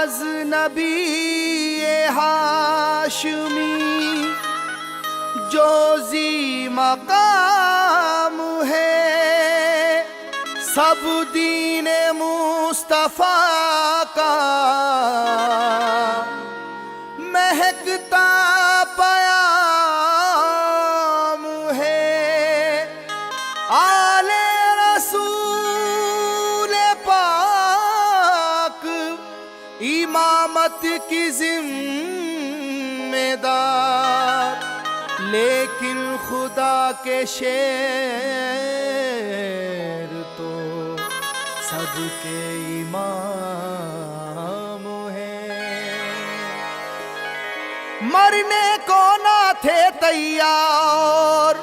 गज़नबी ये हाशमी जो ज़ी मकाम है, सब दीने मुस्तफ़ा का महकता पयाम है। आले रसूल पाक इमामत की जिम्मेदार, लेकिन खुदा के शेर तो सबके इमाम हैं। मरने को ना थे तैयार,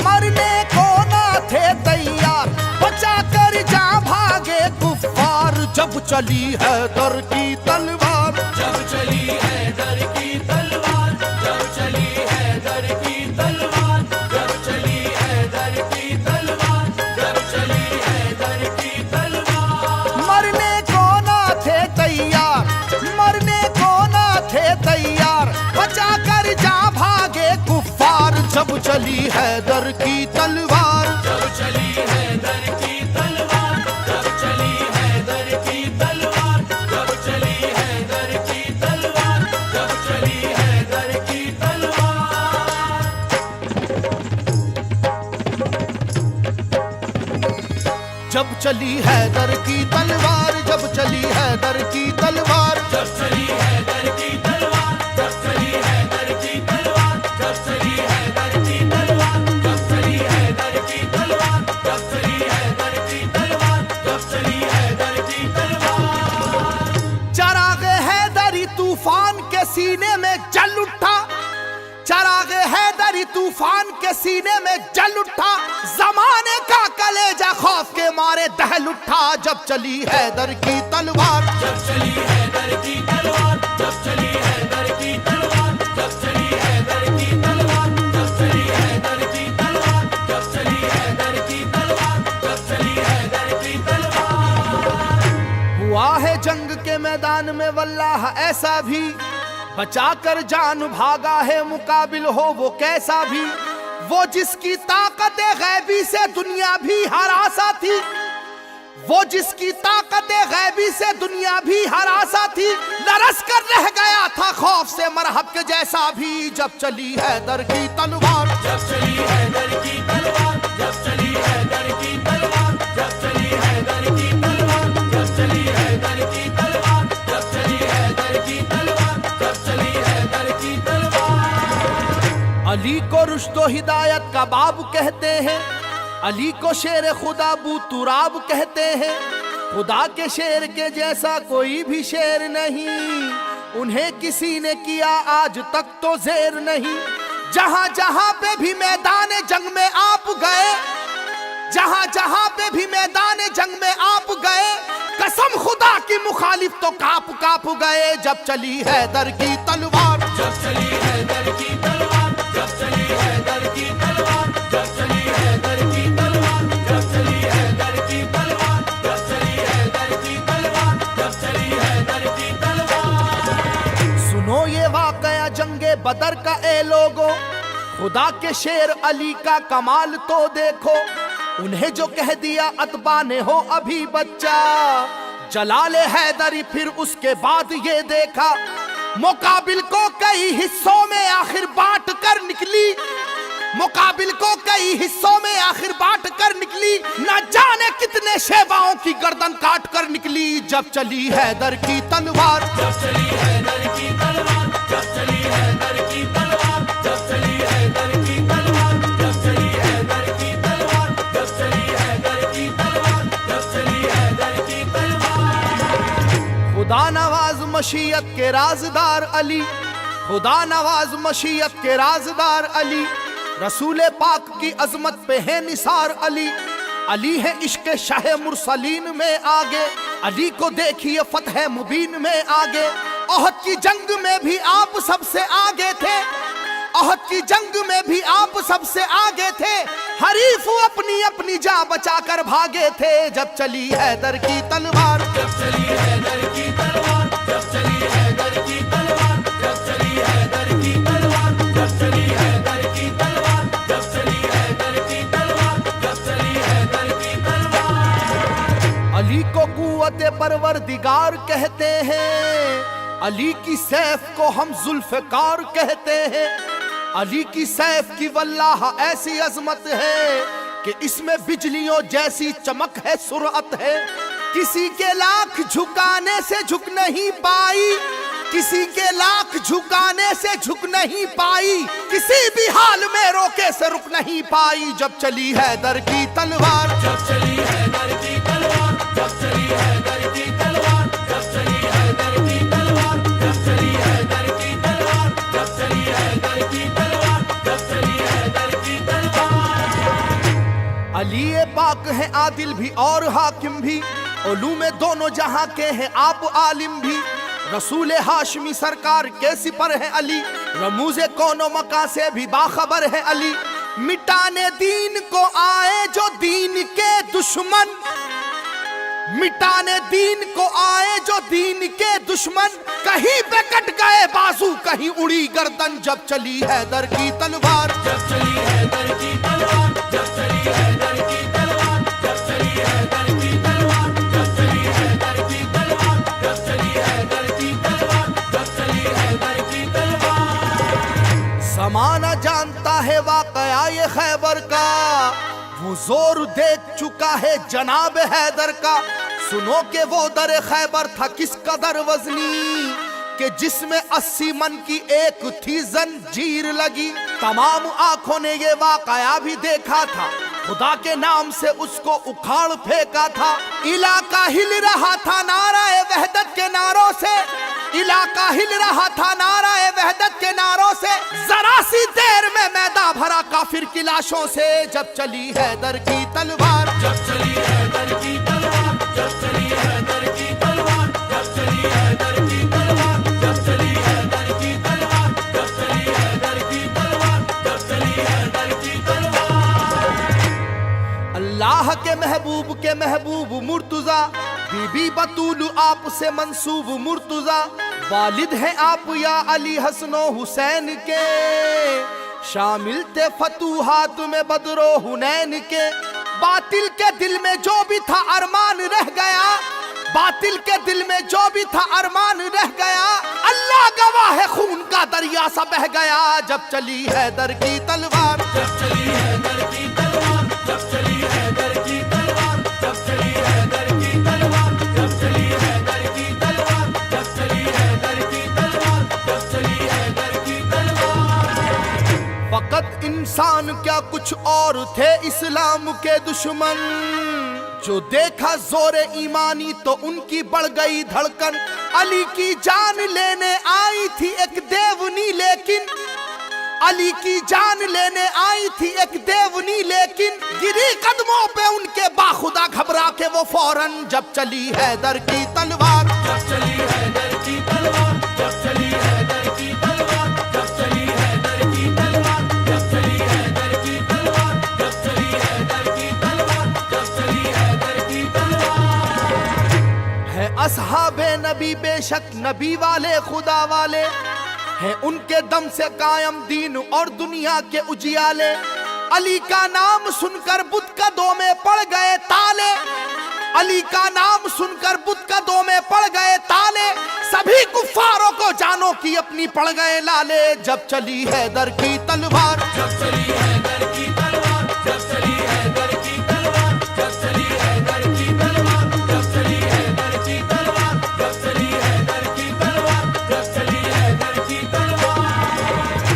मरने को ना थे तैयार, बचा कर जा भागे कुफ्फार। जब चली है दर की तलवार, जब चली है दर की तलवार, जब चली है दर की तलवार, जब चली है दर की तलवार, जब चली है दर की तलवार। मरने को ना थे तैयार, मरने को ना थे तैयार, बचा कर जा भागे कुफ्फार। जब चली है दर की तलवार, जब चली है दर की तलवार, जब चली है दर की तलवार, जब चली है दर की तलवार, जब चली है दर की तलवार। जब चली है दर की तलवार, जब चली है दर की तलवार, जब चली है दर की तलवार, जब चली है दर की तलवार, जब चली है दर की तलवार, जब चली है दर की तलवार, जब चली है दर की तलवार, जब चली है दर की तलवार। चराग हैदरी तूफान के सीने में जल उठा, चराग हैदरी तूफान के सीने में जल उठा, जमाने का कलेजा खौफ के मारे दहल उठा। जब चली हैदर की तलवार, जब चली है दर की तलवार, जब चली है दर की तलवार, जब चली है दर की तलवार, जब चली है दर की तलवार, जब चली है दर की तलवार, जब चली है दर की तलवार। हुआ है जंग के मैदान में वल्लाह ऐसा भी, बचा कर जान भागा है मुकाबिल हो वो कैसा भी। वो जिसकी ताकत गैबी से दुनिया भी हरासा थी, वो जिसकी ताकत गैबी से दुनिया भी हरासा थी, लरस कर रह गया था खौफ से मरहब के जैसा भी। जब चली है दर की तलवार, जब चली है दर की तलवार, जब चली है दर की तलवार, जब चली है दर की तलवार, जब चली है दर की तलवार, जब चली है दर की तलवार, जब चली है दर की तलवार। अली को रुश्तो हिदायत का बाब कहते हैं, अली को शेर खुदा बू तुराब कहते हैं। खुदा के शेर के जैसा कोई भी शेर नहीं, उन्हें किसी ने किया आज तक तो जेर नहीं। जहां जहां पे भी मैदान जंग में आप गए, जहां जहां पे भी मैदान जंग में आप गए, कसम खुदा की मुखालिफ तो काप काप गए। जब चली है दर की तलवार, जब चली है दर की तलवार, जब चली है दर की तलवार, जब चली है दर की तलवार, जब चली है दर की तलवार, जब चली है दर की तलवार, जब चली है दर की तलवार। सुनो ये वाकया जंगे बदर का ए लोगो, खुदा के शेर अली का कमाल तो देखो। उन्हें जो कह दिया अतबा ने हो अभी बच्चा, जलाले हैदरी फिर उसके बाद ये देखा। मुकाबिल को कई हिस्सों में आखिर बांट कर निकली, मुकाबिल को कई हिस्सों में आखिर बांट कर निकली। न जाने कितने शेवाओं की गर्दन काट कर निकली। जब चली हैदर की तलवार, जब चली है दर की तलवार, जब चली है दर की तलवार, जब चली है दर की तलवार, जब चली है दर की तलवार, जब चली है दर की तलवार, जब चली है दर की तलवार। खुदा नवाज मशीयत के राजदार अली, खुदा नवाज मशीयत के राजदार अली। रसूल पाक की अजमत पे है निसार अली। अली है इश्क शाह मुरसलीन में आगे, अली को देखिए फतह मुबीन में आगे। ओहद की जंग में भी आप सबसे आगे थे, ओहद की जंग में भी आप सबसे आगे थे। हरीफ अपनी अपनी जान बचाकर भागे थे जब चली हैदर की तलवार। जब चली हैदर की तलवार, जब चली हैदर की तलवार, जब चली हैदर की तलवार, जब चली हैदर की तलवार, जब चली हैदर की तलवार, जब चली हैदर की तलवार। अली को कुव्वते परवरदिगार कहते हैं, अली की सैफ को हम जुल्फकार कहते हैं। अली की सैफ की वल्लाह ऐसी अजमत है कि इसमें बिजलियों जैसी चमक है, सुरअत है। किसी के लाख झुकाने से झुक नहीं पाई, किसी के लाख झुकाने से झुक नहीं पाई, किसी भी हाल में रोके से रुक नहीं पाई जब चली हैदर की तलवार। जब चली हैदर की तलवार, जब चली हैदर की तलवार, जब चली हैदर की तलवार, जब चली हैदर की तलवार, जब चली हैदर की तलवार, जब चली हैदर की तलवार। अली पाक है आदिल भी और हाकिम भी, उलूम दोनों जहां के हैं आप आलिम भी। रसूल हाशमी सरकार के सिपर है अली, रमूज़े कौनो मका से भी बाखबर है अली। मिटाने दीन को आए जो दीन के दुश्मन, मिटाने दीन को आए जो दीन के दुश्मन, कहीं पे कट गए बाजू कहीं उड़ी गर्दन जब चली हैदर की तलवार। जब चली हैदर की तलवार, जब चली हैदर की तलवार, जब चली हैदर की तलवार, जब चली हैदर की तलवार, जब चली हैदर की तलवार, जब चली हैदर की तलवार। ज़माना जानता है वाक़या ये खैबर का, वो जोर देख चुका है जनाब हैदर का। सुनो के वो दर खैबर था किस कदर वजनी, कि जिसमें 80 मन की एक थी जंजीर लगी। तमाम आंखों ने ये वाक़या भी देखा था, खुदा के नाम से उसको उखाड़ फेंका था। इलाका हिल रहा था नाराए वहदत के नारों से, इलाका हिल रहा था नाराए वहदत के नारों से। जरा सी देर में मैदान भरा काफिर की लाशों से जब चली हैदर की तलवार। जब चली हैदर की तलवार, जब चली हैदर की तलवार, जब चली हैदर की तलवार, जब चली हैदर की तलवार, जब चली हैदर की तलवार, जब चली हैदर की तलवार। अल्लाह के महबूब मुर्तुजा, बीबी बतूल आप से मंसूब मुर्तुजा। वालिद हैं आप या अली हसनो हुसैन के, शामिल थे फतूहात में बदरो हुनैन के। बातिल के दिल में जो भी था अरमान रह गया, बातिल के दिल में जो भी था अरमान रह गया। अल्लाह गवाह है खून का दरिया सा बह गया जब चली हैदर की तलवार। जब चली हैदर की तलवार, जब चली हैदर की तलवार, जब चली हैदर की तलवार, जब चली हैदर की तलवार, जब चली हैदर की तलवार, जब चली हैदर की तलवार। फकत इंसान क्या कुछ और थे इस्लाम के दुश्मन, जो देखा जोरे ईमानी तो उनकी बढ़ गई धड़कन। अली की जान लेने आई थी एक देवनी लेकिन, अली की जान लेने आई थी एक देवनी लेकिन, गिरी कदमों पे उनके बाखुदा घबरा के वो फौरन जब चली हैदर की तलवार। जब चली हैदर की तलवार, जब चली हैदर की तलवार, जब चली हैदर की तलवार, जब चली हैदर की तलवार, जब चली हैदर की तलवार, जब चली हैदर की तलवार। है असहाबे नबी बेशक नबी वाले खुदा वाले, है उनके दम से कायम दीन और दुनिया के उजियाले। अली का नाम सुनकर बुत कदों में पड़ गए ताले, अली का नाम सुनकर बुत कदों में पड़ गए ताले। सभी कुफ्फारों को जानो की अपनी पड़ गए लाले जब चली हैदर की तलवार। जब चली हैदर की तलवार, जब चली हैदर की तलवार, जब चली हैदर की तलवार, जब चली हैदर की तलवार, जब चली हैदर की तलवार, जब चली हैदर की तलवार।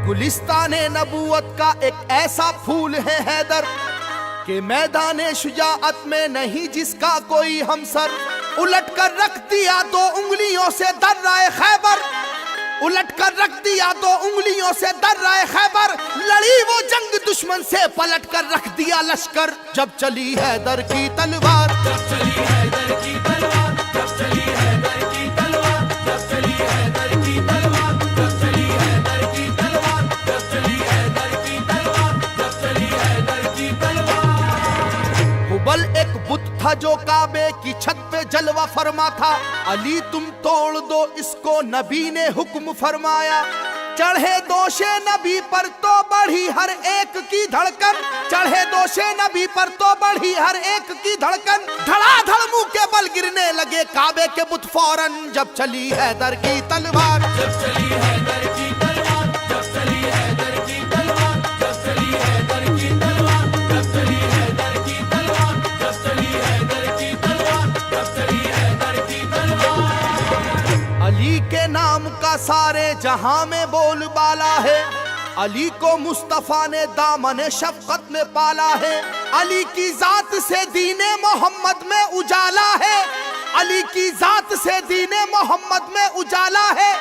गुलिस्ताने नबूवत का एक ऐसा फूल है हैदर, कि मैदाने शुजाअत में नहीं जिसका कोई हमसर। उलट कर रख दिया 2 उंगलियों से दर्राए खैबर, उलट कर रख दिया 2 उंगलियों से दर्राए खैबर। लड़ी वो जंग दुश्मन से पलट कर रख दिया लश्कर जब चली हैदर की तलवार। जब चली हैदर की तलवार, जब चली हैदर की तलवार, जब चली हैदर की तलवार, जब चली हैदर की तलवार, जब चली हैदर की तलवार, जब चली हैदर की छत पे जलवा फरमा था। अली तुम तोड़ दो इसको, नबी ने हुक्म फरमाया। चढ़े दोषे नबी पर तो बढ़ी हर एक की धड़कन, चढ़े दोषे नबी पर तो बढ़ी हर एक की धड़कन। धड़ाधड़ मुंह के बल गिरने लगे काबे के बुत फौरन, जब चली हैदर की तलवार, जब चली हैदर की तलवार, जब चली हैदर की तलवार, जब चली हैदर की तलवार, जब चली हैदर की तलवार, जब चली हैदर की तलवार, जब चली हैदर की तलवार। अली के नाम का सारे जहां में बोलबाला है। अली को मुस्तफा ने दामन शफकत में पाला है। अली की जात से दीने मोहम्मद में उजाला है। अली की जात से दीने मोहम्मद में उजाला है।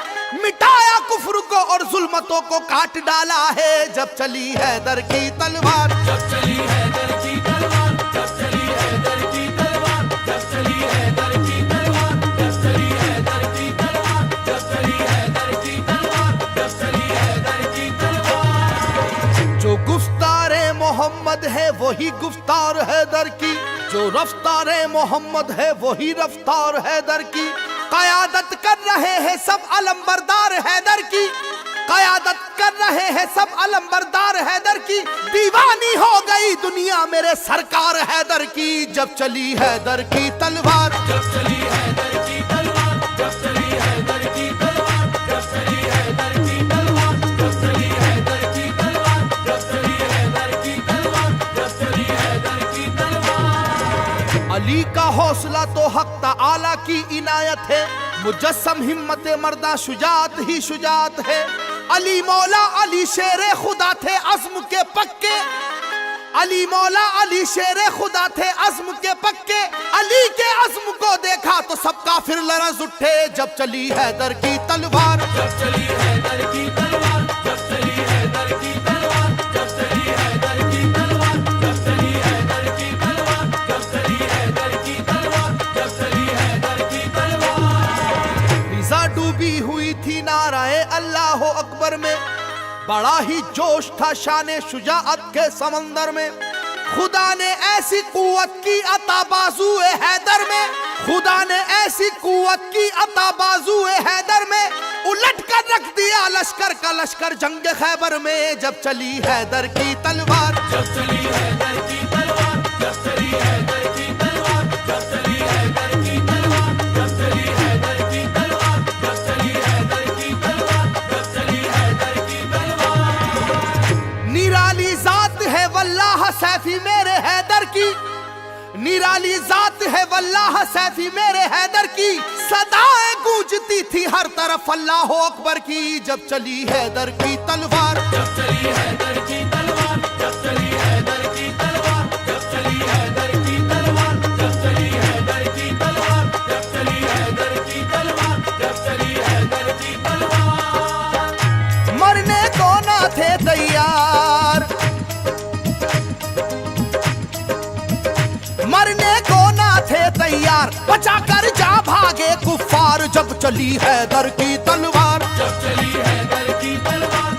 मिटाया कुफ्र को और जुल्मतों को काट डाला है, जब चली हैदर की तलवार, जब चली हैदर की तलवार, जब चली हैदर की तलवार, जब चली हैदर की तलवार, जब चली हैदर की तलवार, जब चली हैदर की तलवार, जब चली हैदर की तलवार। जो गुफ्तारे मोहम्मद है वही गुफ्तार हैदर की, जो रफ्तारे मोहम्मद है वही रफ्तार हैदर की। कयादत कर रहे हैं सब अलंबरदार हैदर की, कयादत कर रहे हैं सब अलंबरदार हैदर की। दीवानी हो गई दुनिया मेरे सरकार हैदर की, जब चली हैदर की तलवार, जब चली हैदर की तलवार, जब चली हैदर की तलवार, जब चली हैदर की तलवार, जब चली हैदर की तलवार, जब चली हैदर की तलवार, जब चली हैदर की तलवार। अली का हौसला तो हक ताला की इनायत है। मुजस्सम हिम्मत मर्दा शुजात ही शुजात है। अली मौला अली शेरे खुदा थे अज़्म के पक्के, अली मौला अली शेरे खुदा थे अज़्म के पक्के। अली के अज़्म को देखा तो सब काफिर लरज़ उठे, जब चली हैदर की तलवार, जब चली हैदर की तलवार, जब चली हैदर की तलवार, जब चली हैदर की तलवार, जब चली हैदर की तलवार, जब चली हैदर की तलवार, जब चली हैदर की तलवार। फिजा डूबी हुई थी नाराए अल्लाह अकबर में। बड़ा ही जोश था शाने शुजाअत के समंदर में। खुदा ने ऐसी कुव्वत की अता बाजुए हैदर में, खुदा ने ऐसी कुव्वत की अता बाजुए हैदर में। उलट कर रख दिया लश्कर का लश्कर जंग खैबर में, जब चली हैदर की तलवार, जब चली हैदर की तलवार, जब चली हैदर की तलवार, जब चली हैदर की तलवार, जब चली हैदर की तलवार, जब चली हैदर की तलवार, जब चली हैदर की तलवार। निराली जात है वल्लाह सैफी मेरे हैदर की, निराली जात है वल्लाह सैफी मेरे हैदर की। सदाएं गूंजती थी हर तरफ अल्लाह अकबर की, जब चली हैदर की तलवार, जब चली हैदर की तलवार, जब चली हैदर की तलवार, जब चली हैदर की तलवार, जब चली हैदर की तलवार, जब चली हैदर की तलवार, जब चली हैदर की तलवार। मरने को ना थे तैयार, मरने को ना थे तैयार। बचा कर जा भागे कुफ्फार, जब चली हैदर की तलवार, जब चली हैदर की तलवार,